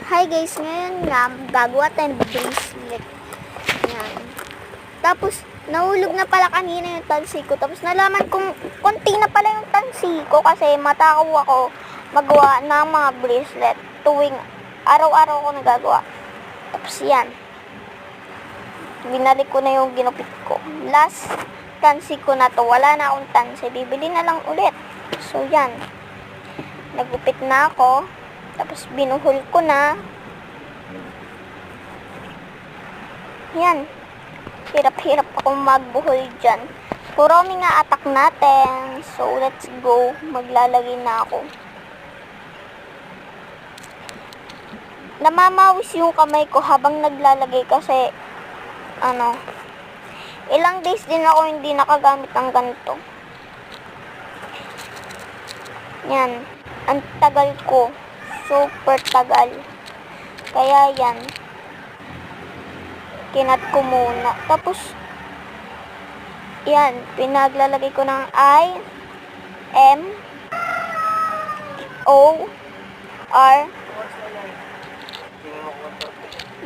Hi guys, ngayon nga, gagawa tayong bracelet. Yan. Tapos, nahulog na pala kanina yung tansi ko. Tapos, nalaman kong konti na pala yung tansi ko kasi matakaw ako magawa ng mga bracelet tuwing araw-araw ko nagagawa. Tapos, yan. Binalik ko na yung ginupit ko. Last tansi ko na to. Wala na akong tansi. Bibili na lang ulit. So, yan. Nagupit na ako. Tapos, binuhol ko na. Yan. Hirap-hirap akong magbuhol dyan. Kuromi nga atak natin. So, let's go. Maglalagay na ako. Namamawis yung kamay ko habang naglalagay kasi, ilang days din ako hindi nakagamit ng ganito. Yan. Ang tagal ko. Super tagal. Kaya yan. Kinat ko muna. Tapos, yan. Pinaglalagay ko ng I, M, O, R.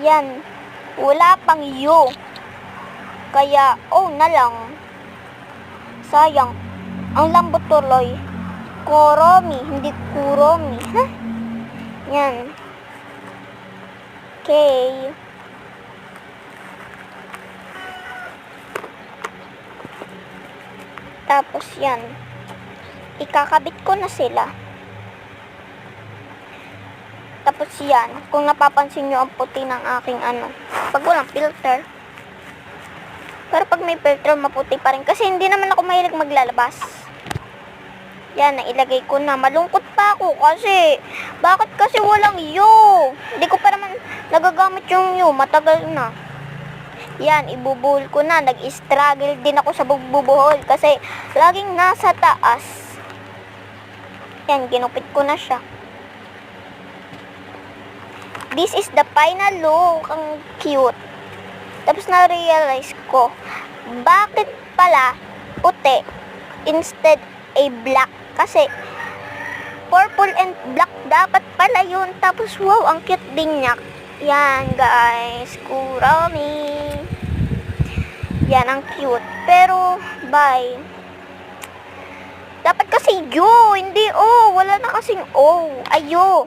Yan. Wala pang U. Kaya, O na lang. Sayang. Ang lambot tuloy. Kuromi, hindi kuromi. Ha? Yan. Okay. Tapos yan. Ikakabit ko na sila. Tapos yan. Kung napapansin nyo ang puti ng aking pag walang filter. Pero pag may filter, maputi pa rin. Kasi hindi naman ako mahilig maglalabas. Yan, nailagay ko na. Malungkot pa ako kasi, bakit kasi walang U? Hindi ko pa naman nagagamit yung U. Matagal na. Yan, ibubuhol ko na. Nag-struggle din ako sa bubuhol kasi laging nasa taas. Yan, ginupit ko na siya. This is the final look. Ang cute. Tapos na-realize ko, bakit pala puti instead a black? Kasi, purple and black dapat pala yun. Tapos, wow, ang cute din niya. Yan, guys. Kuromi. Yan, ang cute. Pero, bye. Dapat kasi U, hindi O. Wala na kasing O. Ayo.